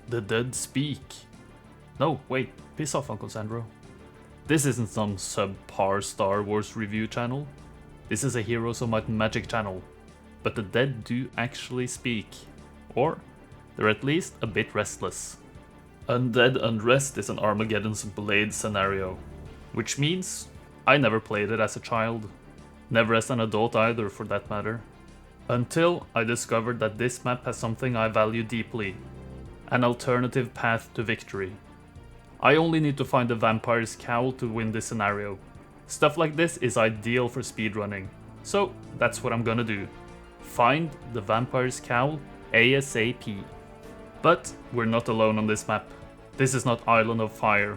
The dead speak. No, wait, piss off, Uncle Sandro. This isn't some subpar Star Wars review channel. This is a Heroes of Might and Magic channel. But the dead do actually speak. Or, they're at least a bit restless. Undead Unrest is an Armageddon's Blade scenario. Which means I never played it as a child. Never as an adult either, for that matter. Until I discovered that this map has something I value deeply. An alternative path to victory. I only need to find the Vampire's Cowl to win this scenario. Stuff like this is ideal for speedrunning, so that's what I'm gonna do. Find the Vampire's Cowl ASAP. But we're not alone on this map. This is not Island of Fire.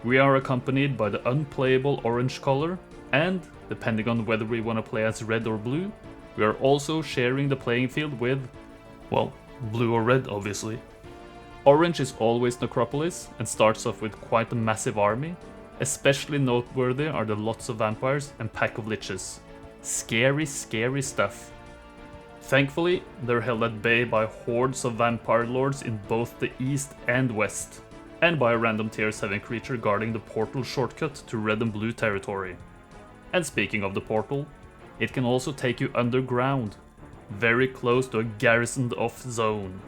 We are accompanied by the unplayable orange color, and, depending on whether we want to play as red or blue, we are also sharing the playing field with, well, blue or red obviously. Orange is always Necropolis and starts off with quite a massive army. Especially noteworthy are the lots of vampires and pack of liches. Scary, scary stuff. Thankfully, they're held at bay by hordes of vampire lords in both the east and west, and by a random tier 7 creature guarding the portal shortcut to red and blue territory. And speaking of the portal, it can also take you underground, very close to a garrisoned off zone.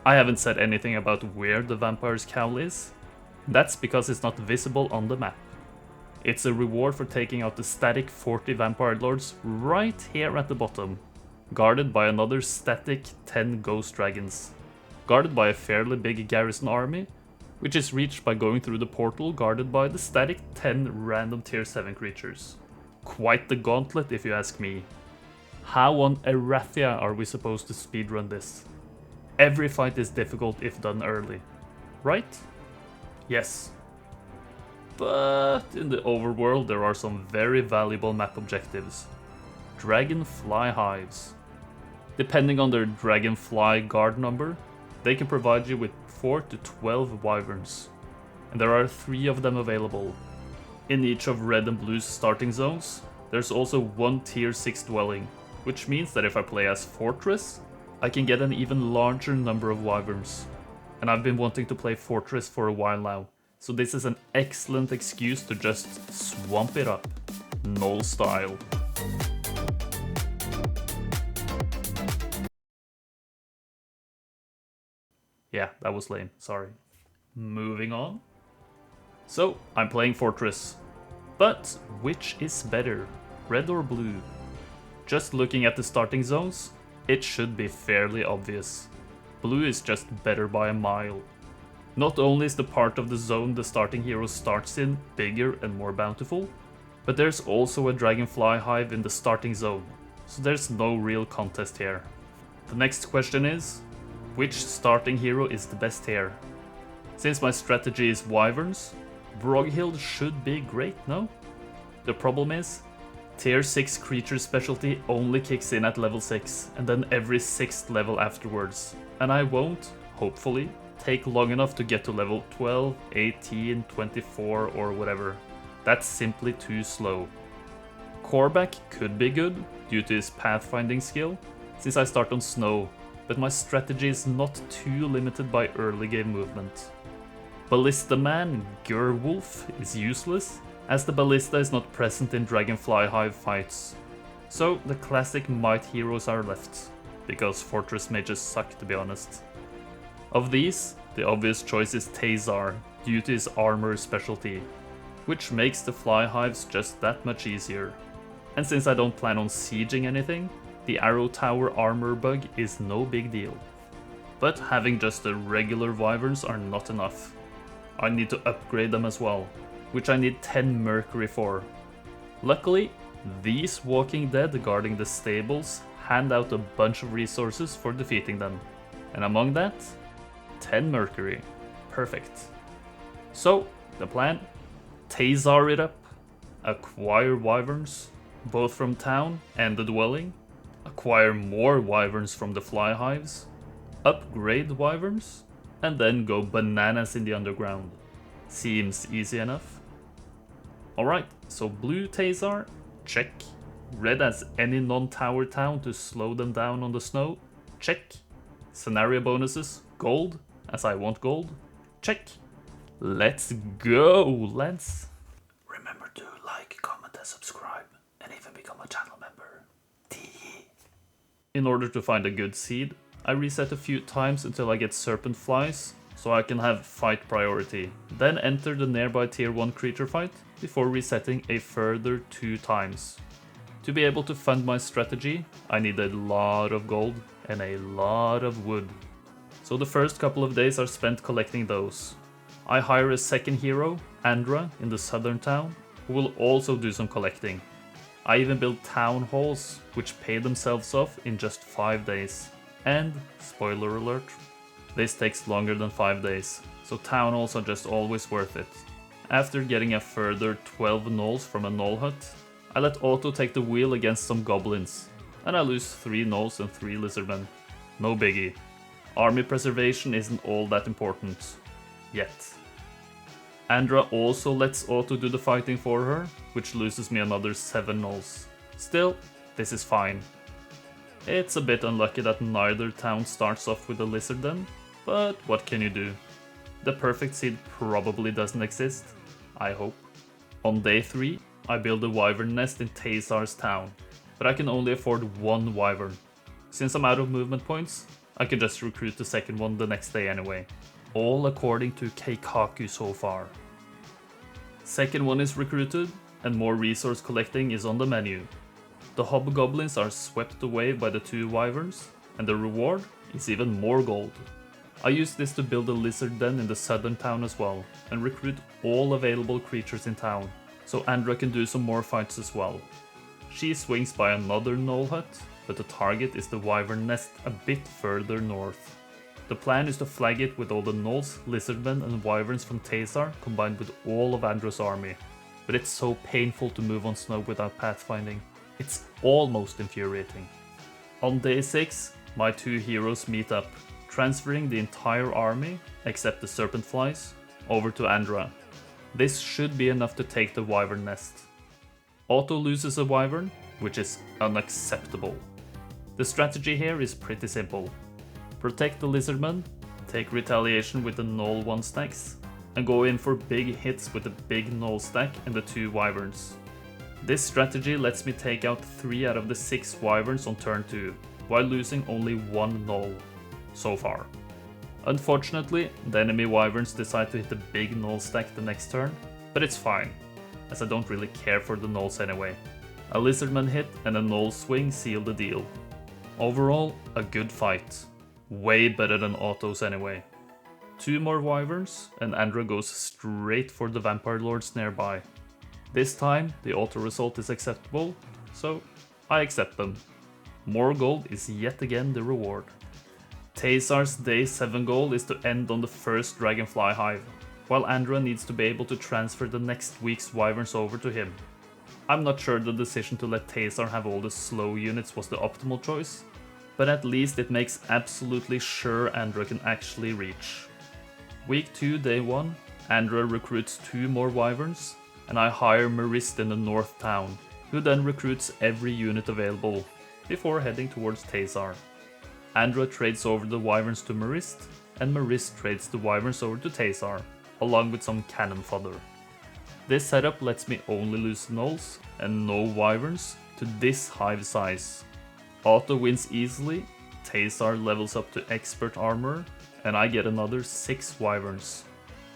I haven't said anything about where the Vampire's Cowl is. That's because it's not visible on the map. It's a reward for taking out the static 40 Vampire Lords right here at the bottom, guarded by another static 10 Ghost Dragons, guarded by a fairly big garrison army, which is reached by going through the portal guarded by the static 10 random tier 7 creatures. Quite the gauntlet if you ask me. How on Erathia are we supposed to speedrun this? Every fight is difficult if done early, right? Yes. But in the overworld there are some very valuable map objectives. Dragonfly hives. Depending on their dragonfly guard number, they can provide you with 4 to 12 wyverns. And there are 3 of them available. In each of red and blue's starting zones, there's also one tier 6 dwelling, which means that if I play as Fortress, I can get an even larger number of wyverns. And I've been wanting to play Fortress for a while now, so this is an excellent excuse to just swamp it up. Null style. Yeah, that was lame, sorry. Moving on. So, I'm playing Fortress. But which is better, red or blue? Just looking at the starting zones, it should be fairly obvious. Blue is just better by a mile. Not only is the part of the zone the starting hero starts in bigger and more bountiful, but there's also a dragonfly hive in the starting zone, so there's no real contest here. The next question is, which starting hero is the best here? Since my strategy is wyverns, Broghild should be great, no? The problem is, tier 6 creature specialty only kicks in at level 6, and then every 6th level afterwards. And I won't, hopefully, take long enough to get to level 12, 18, 24 or whatever. That's simply too slow. Korvac could be good, due to his pathfinding skill, since I start on snow, but my strategy is not too limited by early game movement. Ballista Man Gerwolf is useless, as the Ballista is not present in Dragonfly Hive fights. So the classic might heroes are left, because Fortress mages suck to be honest. Of these, the obvious choice is Tazar, due to his armor specialty, which makes the fly hives just that much easier. And since I don't plan on sieging anything, the Arrow Tower armor bug is no big deal. But having just the regular wyverns are not enough. I need to upgrade them as well, which I need 10 mercury for. Luckily, these Walking Dead guarding the stables hand out a bunch of resources for defeating them. And among that, 10 mercury. Perfect. So, the plan? Tazar it up, acquire wyverns, both from town and the dwelling, acquire more wyverns from the fly hives, upgrade wyverns, and then go bananas in the underground. Seems easy enough. Alright, so blue Tazar, check. Red as any non-tower town to slow them down on the snow, check. Scenario bonuses, gold, as I want gold. Check. Let's go, lads. Remember to like, comment and subscribe, and even become a channel member. In order to find a good seed, I reset a few times until I get serpent flies, so I can have fight priority. Then enter the nearby tier 1 creature fight, before resetting a further 2 times. To be able to fund my strategy, I need a lot of gold and a lot of wood. So the first couple of days are spent collecting those. I hire a second hero, Andra, in the southern town, who will also do some collecting. I even build town halls, which pay themselves off in just 5 days. And, spoiler alert, this takes longer than 5 days, so town halls are just always worth it. After getting a further 12 gnolls from a gnoll hut, I let Otto take the wheel against some goblins, and I lose 3 gnolls and 3 lizardmen. No biggie. Army preservation isn't all that important. Yet. Andra also lets Otto do the fighting for her, which loses me another 7 gnolls. Still, this is fine. It's a bit unlucky that neither town starts off with a lizard den, but what can you do? The perfect seed probably doesn't exist, I hope. On day 3, I build a wyvern nest in Taysar's town, but I can only afford 1 wyvern. Since I'm out of movement points, I can just recruit the second one the next day anyway. All according to Keikaku so far. Second one is recruited, and more resource collecting is on the menu. The hobgoblins are swept away by the 2 wyverns, and the reward is even more gold. I use this to build a lizard den in the southern town as well, and recruit all available creatures in town, so Andra can do some more fights as well. She swings by another gnoll hut, but the target is the wyvern nest a bit further north. The plan is to flag it with all the gnolls, lizardmen and wyverns from Taysar combined with all of Andra's army, but it's so painful to move on snow without pathfinding. It's almost infuriating. On day 6, my 2 heroes meet up, transferring the entire army, except the serpent flies, over to Andra. This should be enough to take the wyvern nest. Otto loses a wyvern, which is unacceptable. The strategy here is pretty simple. Protect the lizardmen, take retaliation with the gnoll 1 stacks, and go in for big hits with the big gnoll stack and the 2 wyverns. This strategy lets me take out 3 out of the 6 wyverns on turn 2, while losing only 1 gnoll, so far. Unfortunately, the enemy wyverns decide to hit the big gnoll stack the next turn, but it's fine, as I don't really care for the gnolls anyway. A lizardman hit and a gnoll swing seal the deal. Overall, a good fight. Way better than Otto's anyway. 2 more wyverns, and Andra goes straight for the vampire lords nearby. This time, the auto result is acceptable, so I accept them. More gold is yet again the reward. Taysar's day 7 goal is to end on the first dragonfly hive, while Andra needs to be able to transfer the next week's wyverns over to him. I'm not sure the decision to let Taysar have all the slow units was the optimal choice, but at least it makes absolutely sure Andra can actually reach. Week 2, day 1, Andra recruits 2 more wyverns, and I hire Marist in the north town, who then recruits every unit available, before heading towards Taysar. Andra trades over the wyverns to Marist, and Marist trades the wyverns over to Taysar, along with some cannon fodder. This setup lets me only lose gnolls and no wyverns to this hive size. Otto wins easily, Taysar levels up to expert armor, and I get another 6 wyverns.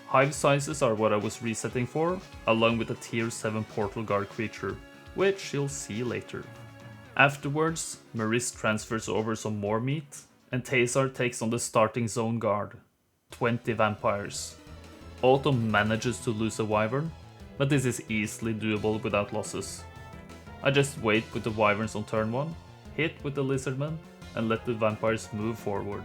Hive sizes are what I was resetting for, along with a tier 7 portal guard creature, which you'll see later. Afterwards, Marist transfers over some more meat, and Taysar takes on the starting zone guard, 20 vampires. Otto manages to lose a wyvern, but this is easily doable without losses. I just wait with the wyverns on turn 1, hit with the lizardmen, and let the vampires move forward.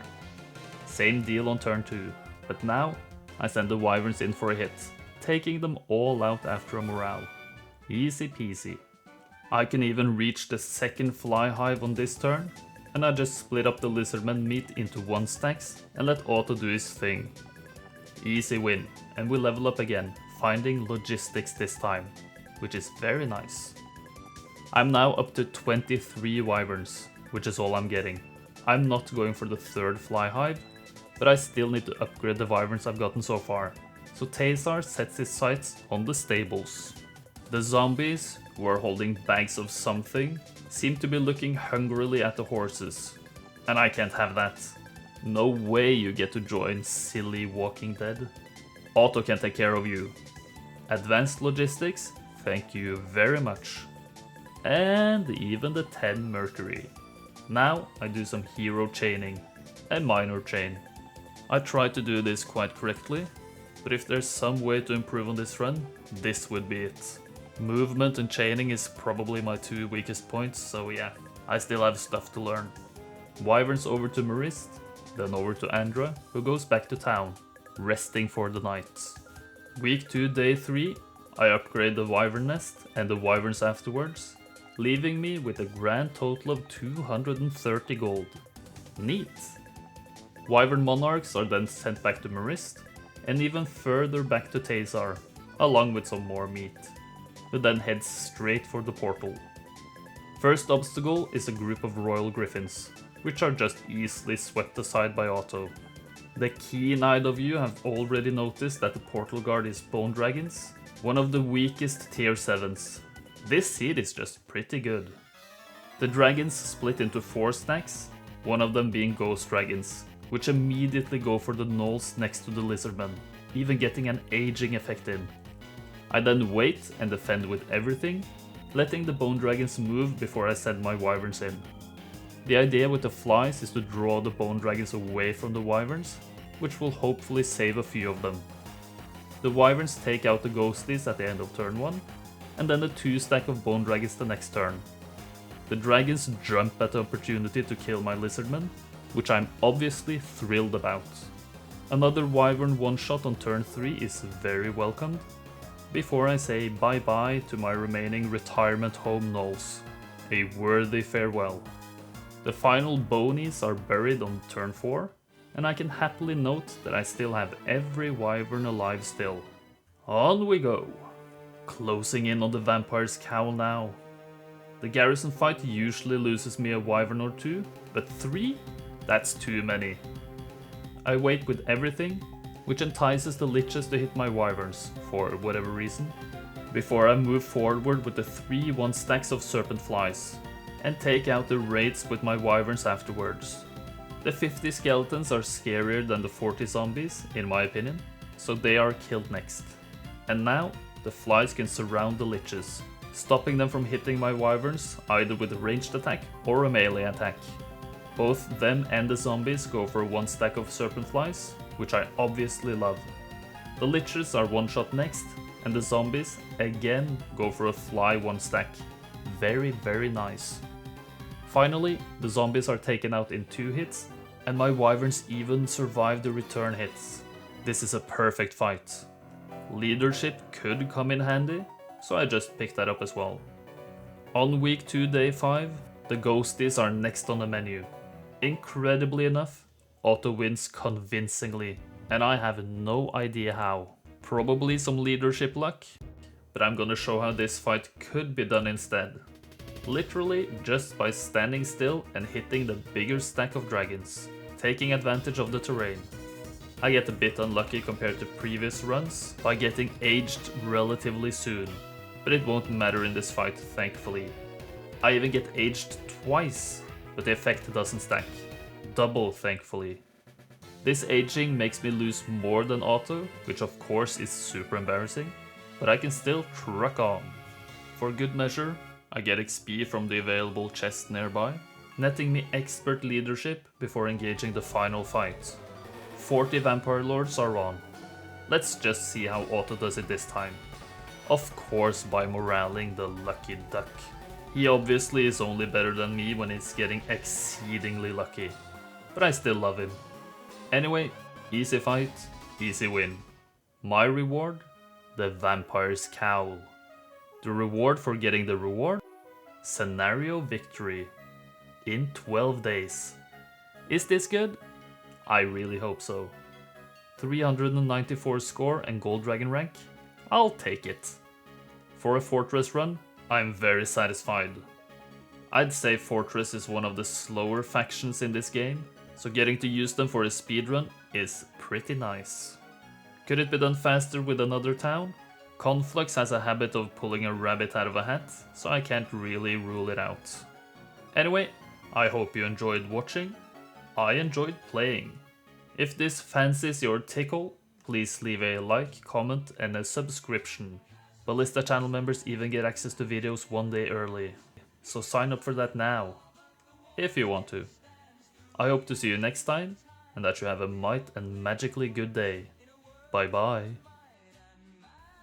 Same deal on turn 2, but now I send the wyverns in for a hit, taking them all out after a morale. Easy peasy. I can even reach the second fly hive on this turn, and I just split up the lizardmen meat into 1 stacks and let Otto do his thing. Easy win, and we level up again, finding logistics this time, which is very nice. I'm now up to 23 wyverns, which is all I'm getting. I'm not going for the 3rd fly hive, but I still need to upgrade the wyverns I've gotten so far. So Tazar sets his sights on the stables. The zombies, who are holding bags of something, seem to be looking hungrily at the horses. And I can't have that. No way you get to join silly Walking Dead. Auto can take care of you. Advanced logistics, thank you very much. And even the 10 Mercury. Now I do some hero chaining. A minor chain. I tried to do this quite correctly, but if there's some way to improve on this run, this would be it. Movement and chaining is probably my 2 weakest points, so yeah, I still have stuff to learn. Wyverns over to Marist, then over to Andra, who goes back to town, resting for the night. Week 2, day 3, I upgrade the wyvern nest and the wyverns afterwards, leaving me with a grand total of 230 gold. Neat! Wyvern monarchs are then sent back to Marist, and even further back to Tazar, along with some more meat, who then heads straight for the portal. First obstacle is a group of royal griffins, which are just easily swept aside by Auto. The keen-eyed of you have already noticed that the portal guard is bone dragons, one of the weakest tier 7s. This seed is just pretty good. The dragons split into 4 stacks, one of them being ghost dragons, which immediately go for the gnolls next to the lizardmen, even getting an aging effect in. I then wait and defend with everything, letting the bone dragons move before I send my wyverns in. The idea with the flies is to draw the bone dragons away from the wyverns, which will hopefully save a few of them. The wyverns take out the ghosties at the end of turn 1, and then the 2 stack of bone dragons the next turn. The dragons jump at the opportunity to kill my lizardmen, which I'm obviously thrilled about. Another wyvern one-shot on turn 3 is very welcomed, before I say bye-bye to my remaining retirement home gnolls. A worthy farewell. The final bonies are buried on turn 4, and I can happily note that I still have every wyvern alive still. On we go! Closing in on the vampire's cowl now. The garrison fight usually loses me a wyvern or 2, but 3? That's too many. I wait with everything, which entices the liches to hit my wyverns, for whatever reason, before I move forward with the 3 1-stacks of serpent flies, and take out the raids with my wyverns afterwards. The 50 skeletons are scarier than the 40 zombies, in my opinion, so they are killed next. And now, the flies can surround the liches, stopping them from hitting my wyverns either with a ranged attack or a melee attack. Both them and the zombies go for 1 stack of serpent flies, which I obviously love. The liches are 1-shot next, and the zombies again go for a fly 1 stack. Very, very nice. Finally, the zombies are taken out in 2 hits, and my wyverns even survive the return hits. This is a perfect fight. Leadership could come in handy, so I just picked that up as well. On week 2, day 5, the ghosties are next on the menu. Incredibly enough, Auto wins convincingly, and I have no idea how. Probably some leadership luck, but I'm gonna show how this fight could be done instead. Literally just by standing still and hitting the bigger stack of dragons, taking advantage of the terrain. I get a bit unlucky compared to previous runs by getting aged relatively soon, but it won't matter in this fight, thankfully. I even get aged twice, but the effect doesn't stack. Double, thankfully. This aging makes me lose more than Auto, which of course is super embarrassing, but I can still truck on. For good measure, I get XP from the available chest nearby, netting me expert leadership before engaging the final fight. 40 vampire lords are on. Let's just see how Auto does it this time. Of course by moraling the lucky duck. He obviously is only better than me when he's getting exceedingly lucky, but I still love him. Anyway, easy fight, easy win. My reward? The vampire's cowl. The reward for getting the reward? Scenario victory. In 12 days. Is this good? I really hope so. 394 score and gold dragon rank? I'll take it. For a fortress run, I'm very satisfied. I'd say fortress is one of the slower factions in this game, so getting to use them for a speedrun is pretty nice. Could it be done faster with another town? Conflux has a habit of pulling a rabbit out of a hat, so I can't really rule it out. Anyway, I hope you enjoyed watching. I enjoyed playing. If this fancies your tickle, please leave a like, comment and a subscription. Ballista channel members even get access to videos one day early, so sign up for that now, if you want to. I hope to see you next time, and that you have a might and magically good day. Bye bye.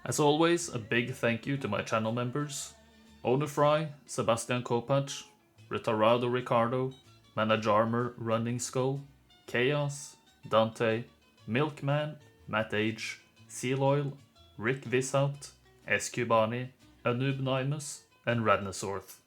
As always, a big thank you to my channel members: Onufry, Sebastian Kopacz, Retarado Ricardo, Manajarmer Running Skull, Chaos, Dante, Milkman, Matt H, Sealoil, Rick Vishaupt, Escubani, Anub Nimus, and Radnasorth.